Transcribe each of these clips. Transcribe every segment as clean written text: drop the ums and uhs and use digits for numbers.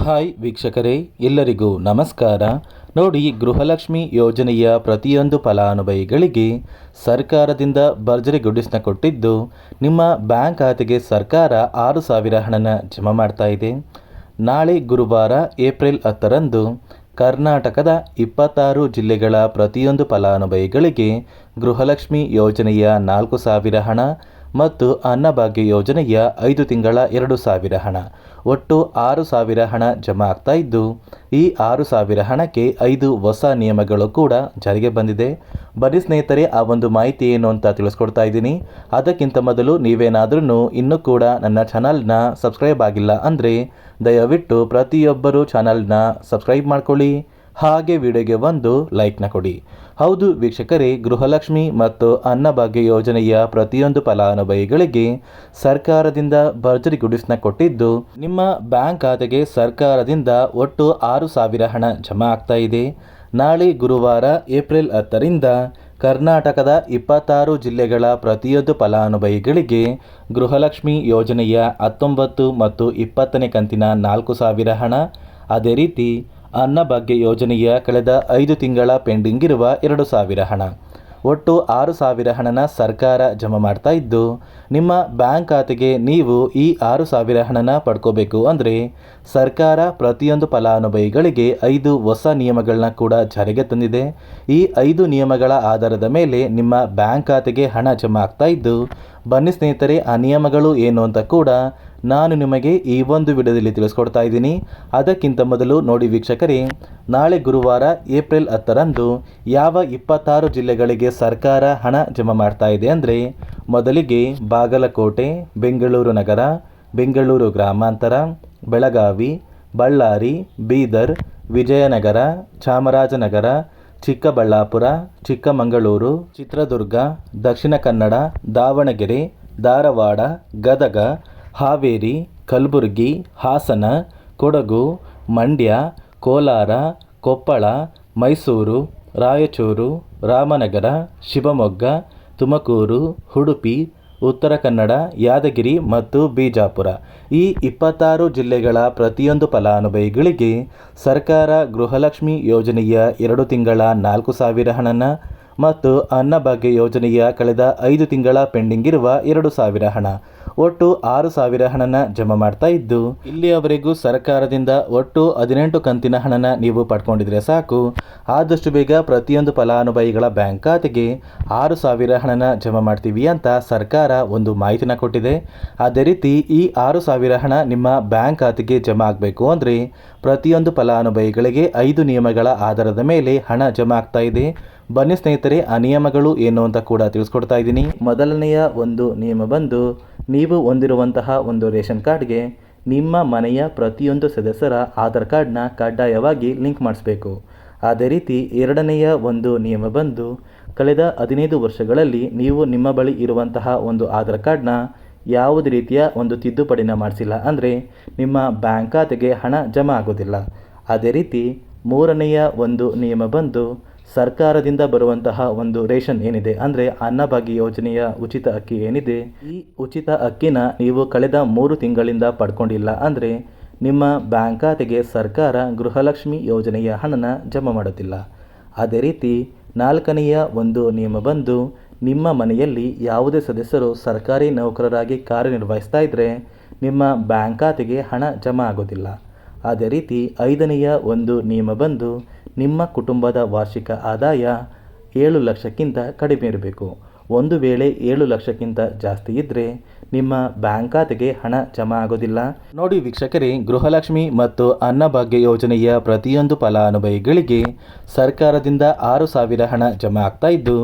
Hi ವೀಕ್ಷಕರೇ, ಎಲ್ಲರಿಗೂ ನಮಸ್ಕಾರ. ನೋಡಿ, ಗೃಹಲಕ್ಷ್ಮಿ ಯೋಜನೆಯ ಪ್ರತಿಯೊಂದು ಫಲಾನುಭವಿಗಳಿಗೆ ಸರ್ಕಾರದಿಂದ ಭರ್ಜರಿ ಗುಡಿಸ್ನ ಕೊಟ್ಟಿದ್ದು, ನಿಮ್ಮ ಬ್ಯಾಂಕ್ ಖಾತೆಗೆ ಸರ್ಕಾರ 6,000 ಹಣನ ಜಮಾ ಮಾಡ್ತಾ ಇದೆ. ನಾಳೆ ಗುರುವಾರ ಏಪ್ರಿಲ್ 10ರಂದು ಕರ್ನಾಟಕದ 26 ಜಿಲ್ಲೆಗಳ ಪ್ರತಿಯೊಂದು ಫಲಾನುಭವಿಗಳಿಗೆ ಗೃಹಲಕ್ಷ್ಮಿ ಯೋಜನೆಯ 4,000 ಹಣ ಮತ್ತು ಅನ್ನಭಾಗ್ಯ ಯೋಜನೆಯ 5 ತಿಂಗಳ 2,000 ಹಣ, ಒಟ್ಟು 6,000 ಹಣ ಜಮಾ ಆಗ್ತಾ ಇದ್ದು, ಈ 6,000 ಹಣಕ್ಕೆ 5 ಹೊಸ ನಿಯಮಗಳು ಕೂಡ ಜಾರಿಗೆ ಬಂದಿದೆ. ಬನ್ನಿ ಸ್ನೇಹಿತರೆ, ಆ ಒಂದು ಮಾಹಿತಿ ಏನು ಅಂತ ತಿಳಿಸ್ಕೊಡ್ತಾ ಇದ್ದೀನಿ. ಅದಕ್ಕಿಂತ ಮೊದಲು ನೀವೇನಾದ್ರೂ ಇನ್ನೂ ಕೂಡ ನನ್ನ ಚಾನಲ್ನ ಸಬ್ಸ್ಕ್ರೈಬ್ ಆಗಿಲ್ಲ ಅಂದರೆ ದಯವಿಟ್ಟು ಪ್ರತಿಯೊಬ್ಬರು ಚಾನಲ್ನ ಸಬ್ಸ್ಕ್ರೈಬ್ ಮಾಡ್ಕೊಳ್ಳಿ, ಹಾಗೆ ವಿಡಿಯೋಗೆ ಒಂದು ಲೈಕ್ನ ಕೊಡಿ. ಹೌದು ವೀಕ್ಷಕರೇ, ಗೃಹಲಕ್ಷ್ಮಿ ಮತ್ತು ಅನ್ನಭಾಗ್ಯ ಯೋಜನೆಯ ಪ್ರತಿಯೊಂದು ಫಲಾನುಭವಿಗಳಿಗೆ ಸರ್ಕಾರದಿಂದ ಭರ್ಜರಿ ಗುಡಿಸ್ನ ಕೊಟ್ಟಿದ್ದು, ನಿಮ್ಮ ಬ್ಯಾಂಕ್ ಖಾತೆಗೆ ಸರ್ಕಾರದಿಂದ ಒಟ್ಟು 6,000 ಹಣ ಜಮಾ ಆಗ್ತಾ ಇದೆ. ನಾಳೆ ಗುರುವಾರ ಏಪ್ರಿಲ್ 10ರಿಂದ ಕರ್ನಾಟಕದ 26 ಜಿಲ್ಲೆಗಳ ಪ್ರತಿಯೊಂದು ಫಲಾನುಭವಿಗಳಿಗೆ ಗೃಹಲಕ್ಷ್ಮಿ ಯೋಜನೆಯ 19 ಮತ್ತು 20ನೇ ಕಂತಿನ 4,000 ಹಣ, ಅದೇ ರೀತಿ ಅನ್ನಭಾಗ್ಯ ಯೋಜನೆಯ ಕಳೆದ 5 ತಿಂಗಳ ಪೆಂಡಿಂಗ್ ಇರುವ 2,000 ಹಣ, ಒಟ್ಟು 6,000 ಹಣನ ಸರ್ಕಾರ ಜಮಾ ಮಾಡ್ತಾ ಇದ್ದು, ನಿಮ್ಮ ಬ್ಯಾಂಕ್ ಖಾತೆಗೆ ನೀವು ಈ 6,000 ಹಣನ ಪಡ್ಕೋಬೇಕು ಅಂದರೆ ಸರ್ಕಾರ ಪ್ರತಿಯೊಂದು ಫಲಾನುಭವಿಗಳಿಗೆ 5 ಹೊಸ ನಿಯಮಗಳನ್ನ ಕೂಡ ಜಾರಿಗೆ ತಂದಿದೆ. ಈ 5 ನಿಯಮಗಳ ಆಧಾರದ ಮೇಲೆ ನಿಮ್ಮ ಬ್ಯಾಂಕ್ ಖಾತೆಗೆ ಹಣ ಜಮಾ ಆಗ್ತಾ ಇದ್ದು, ಬನ್ನಿ ಸ್ನೇಹಿತರೆ, ಆ ನಿಯಮಗಳು ಏನು ಅಂತ ಕೂಡ ನಾನು ನಿಮಗೆ ಈ ಒಂದು ವಿಡಿಯೋದಲ್ಲಿ ತಿಳಿಸ್ಕೊಡ್ತಾ ಇದ್ದೀನಿ. ಅದಕ್ಕಿಂತ ಮೊದಲು ನೋಡಿ ವೀಕ್ಷಕರೇ, ನಾಳೆ ಗುರುವಾರ ಏಪ್ರಿಲ್ 10ರಂದು ಯಾವ 26 ಜಿಲ್ಲೆಗಳಿಗೆ ಸರ್ಕಾರ ಹಣ ಜಮಾ ಮಾಡ್ತಾ ಇದೆ ಅಂದರೆ, ಮೊದಲಿಗೆ ಬಾಗಲಕೋಟೆ, ಬೆಂಗಳೂರು ನಗರ, ಬೆಂಗಳೂರು ಗ್ರಾಮಾಂತರ, ಬೆಳಗಾವಿ, ಬಳ್ಳಾರಿ, ಬೀದರ್, ವಿಜಯನಗರ, ಚಾಮರಾಜನಗರ, ಚಿಕ್ಕಬಳ್ಳಾಪುರ, ಚಿಕ್ಕಮಗಳೂರು, ಚಿತ್ರದುರ್ಗ, ದಕ್ಷಿಣ ಕನ್ನಡ, ದಾವಣಗೆರೆ, ಧಾರವಾಡ, ಗದಗ, ಹಾವೇರಿ, ಕಲಬುರಗಿ, ಹಾಸನ, ಕೊಡಗು, ಮಂಡ್ಯ, ಕೋಲಾರ, ಕೊಪ್ಪಳ, ಮೈಸೂರು, ರಾಯಚೂರು, ರಾಮನಗರ, ಶಿವಮೊಗ್ಗ, ತುಮಕೂರು, ಉಡುಪಿ, ಉತ್ತರ ಕನ್ನಡ, ಯಾದಗಿರಿ ಮತ್ತು ಬಿಜಾಪುರ. ಈ 26 ಜಿಲ್ಲೆಗಳ ಪ್ರತಿಯೊಂದು ಫಲಾನುಭವಿಗಳಿಗೆ ಸರ್ಕಾರ ಗೃಹಲಕ್ಷ್ಮಿ ಯೋಜನೆಯ 2 ತಿಂಗಳ 4,000 ಹಣನ ಮತ್ತು ಅನ್ನಭಾಗ್ಯ ಯೋಜನೆಯ ಕಳೆದ 5 ತಿಂಗಳ ಪೆಂಡಿಂಗ್ ಇರುವ 2,000 ಹಣ, ಒಟ್ಟು 6,000 ಹಣನ ಜಮಾ ಮಾಡ್ತಾ ಇದ್ದು, ಇಲ್ಲಿಯವರೆಗೂ ಸರ್ಕಾರದಿಂದ ಒಟ್ಟು 18 ಕಂತಿನ ಹಣನ ನೀವು ಪಡ್ಕೊಂಡಿದ್ರೆ ಸಾಕು. ಆದಷ್ಟು ಬೇಗ ಪ್ರತಿಯೊಂದು ಫಲಾನುಭವಿಗಳ ಬ್ಯಾಂಕ್ ಖಾತೆಗೆ 6,000 ಹಣನ ಜಮಾ ಮಾಡ್ತೀವಿ ಅಂತ ಸರ್ಕಾರ ಒಂದು ಮಾಹಿತಿನ ಕೊಟ್ಟಿದೆ. ಅದೇ ರೀತಿ ಈ 6,000 ಹಣ ನಿಮ್ಮ ಬ್ಯಾಂಕ್ ಖಾತೆಗೆ ಜಮಾ ಆಗಬೇಕು ಅಂದರೆ ಪ್ರತಿಯೊಂದು ಫಲಾನುಭವಿಗಳಿಗೆ 5 ನಿಯಮಗಳ ಆಧಾರದ ಮೇಲೆ ಹಣ ಜಮಾ ಆಗ್ತಾ ಇದೆ. ಬನ್ನಿ ಸ್ನೇಹಿತರೆ, ಆ ನಿಯಮಗಳು ಏನು ಅಂತ ಕೂಡ ತಿಳಿಸ್ಕೊಡ್ತಾ ಇದ್ದೀನಿ. ಮೊದಲನೆಯ ಒಂದು ನಿಯಮ ಬಂದು, ನೀವು ಹೊಂದಿರುವಂತಹ ಒಂದು ರೇಷನ್ ಕಾರ್ಡ್ಗೆ ನಿಮ್ಮ ಮನೆಯ ಪ್ರತಿಯೊಂದು ಸದಸ್ಯರ ಆಧಾರ್ ಕಾರ್ಡ್ನ ಕಡ್ಡಾಯವಾಗಿ ಲಿಂಕ್ ಮಾಡಿಸ್ಬೇಕು. ಅದೇ ರೀತಿ ಎರಡನೆಯ ಒಂದು ನಿಯಮ ಬಂದು, ಕಳೆದ 15 ವರ್ಷಗಳಲ್ಲಿ ನೀವು ನಿಮ್ಮ ಬಳಿ ಇರುವಂತಹ ಒಂದು ಆಧಾರ್ ಕಾರ್ಡ್ನ ಯಾವುದೇ ರೀತಿಯ ಒಂದು ತಿದ್ದುಪಡಿನ ಮಾಡಿಸಿಲ್ಲ ಅಂದರೆ ನಿಮ್ಮ ಬ್ಯಾಂಕ್ ಖಾತೆಗೆ ಹಣ ಜಮಾ ಆಗೋದಿಲ್ಲ. ಅದೇ ರೀತಿ ಮೂರನೆಯ ಒಂದು ನಿಯಮ ಬಂದು, ಸರ್ಕಾರದಿಂದ ಬರುವಂತಹ ಒಂದು ರೇಷನ್ ಏನಿದೆ ಅಂದರೆ ಅನ್ನಭಾಗ್ಯ ಯೋಜನೆಯ ಉಚಿತ ಅಕ್ಕಿ ಏನಿದೆ, ಈ ಉಚಿತ ಅಕ್ಕಿನ ನೀವು ಕಳೆದ 3 ತಿಂಗಳಿಂದ ಪಡ್ಕೊಂಡಿಲ್ಲ ಅಂದರೆ ನಿಮ್ಮ ಬ್ಯಾಂಕ್ ಖಾತೆಗೆ ಸರ್ಕಾರ ಗೃಹಲಕ್ಷ್ಮಿ ಯೋಜನೆಯ ಹಣನ ಜಮಾ ಮಾಡೋದಿಲ್ಲ. ಅದೇ ರೀತಿ ನಾಲ್ಕನೆಯ ಒಂದು ನಿಯಮ ಬಂದು, ನಿಮ್ಮ ಮನೆಯಲ್ಲಿ ಯಾವುದೇ ಸದಸ್ಯರು ಸರ್ಕಾರಿ ನೌಕರರಾಗಿ ಕಾರ್ಯನಿರ್ವಹಿಸ್ತಾ ಇದ್ದರೆ ನಿಮ್ಮ ಬ್ಯಾಂಕ್ ಖಾತೆಗೆ ಹಣ ಜಮಾ ಆಗೋದಿಲ್ಲ. ಅದೇ ರೀತಿ ಐದನೆಯ ಒಂದು ನಿಯಮ ಬಂದು, ನಿಮ್ಮ ಕುಟುಂಬದ ವಾರ್ಷಿಕ ಆದಾಯ 7 ಲಕ್ಷಕ್ಕಿಂತ ಕಡಿಮೆ ಇರಬೇಕು. ಒಂದು ವೇಳೆ 7 ಲಕ್ಷಕ್ಕಿಂತ ಜಾಸ್ತಿ ಇದ್ದರೆ ನಿಮ್ಮ ಬ್ಯಾಂಕ್ ಖಾತೆಗೆ ಹಣ ಜಮಾ ಆಗೋದಿಲ್ಲ. ನೋಡಿ ವೀಕ್ಷಕರೇ, ಗೃಹಲಕ್ಷ್ಮಿ ಮತ್ತು ಅನ್ನಭಾಗ್ಯ ಯೋಜನೆಯ ಪ್ರತಿಯೊಂದು ಫಲಾನುಭವಿಗಳಿಗೆ ಸರ್ಕಾರದಿಂದ 6,000 ಹಣ ಜಮಾ ಆಗ್ತಾ ಇದ್ದು,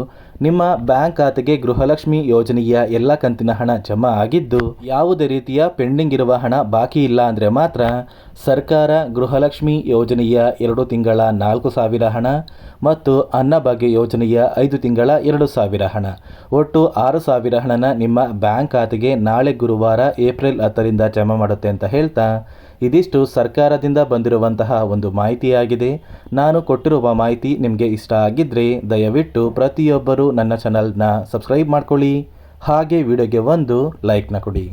ನಿಮ್ಮ ಬ್ಯಾಂಕ್ ಖಾತೆಗೆ ಗೃಹಲಕ್ಷ್ಮಿ ಯೋಜನೆಯ ಎಲ್ಲ ಕಂತಿನ ಹಣ ಜಮಾ ಆಗಿದ್ದು, ಯಾವುದೇ ರೀತಿಯ ಪೆಂಡಿಂಗ್ ಇರುವ ಹಣ ಬಾಕಿ ಇಲ್ಲ ಅಂದರೆ ಮಾತ್ರ ಸರ್ಕಾರ ಗೃಹಲಕ್ಷ್ಮಿ ಯೋಜನೆಯ 2 ತಿಂಗಳ 4,000 ಹಣ ಮತ್ತು ಅನ್ನಭಾಗ್ಯ ಯೋಜನೆಯ 5 ತಿಂಗಳ 2,000 ಹಣ, ಒಟ್ಟು 6,000 ಹಣನ ನಿಮ್ಮ ಬ್ಯಾಂಕ್ ಖಾತೆಗೆ ನಾಳೆ ಗುರುವಾರ ಏಪ್ರಿಲ್ 10ರಿಂದ ಜಮಾ ಮಾಡುತ್ತೆ ಅಂತ ಹೇಳ್ತಾ, ಇದಿಷ್ಟು ಸರ್ಕಾರದಿಂದ ಬಂದಿರುವಂತಹ ಒಂದು ಮಾಹಿತಿಯಾಗಿದೆ. ನಾನು ಕೊಟ್ಟಿರುವ ಮಾಹಿತಿ ನಿಮಗೆ ಇಷ್ಟ ಆಗಿದ್ದರೆ ದಯವಿಟ್ಟು ಪ್ರತಿಯೊಬ್ಬರು ನನ್ನ ಚಾನಲ್ನ ಸಬ್ಸ್ಕ್ರೈಬ್ ಮಾಡ್ಕೊಳ್ಳಿ, ಹಾಗೆ ವಿಡಿಯೋಗೆ ಒಂದು ಲೈಕ್ನ ಕೊಡಿ.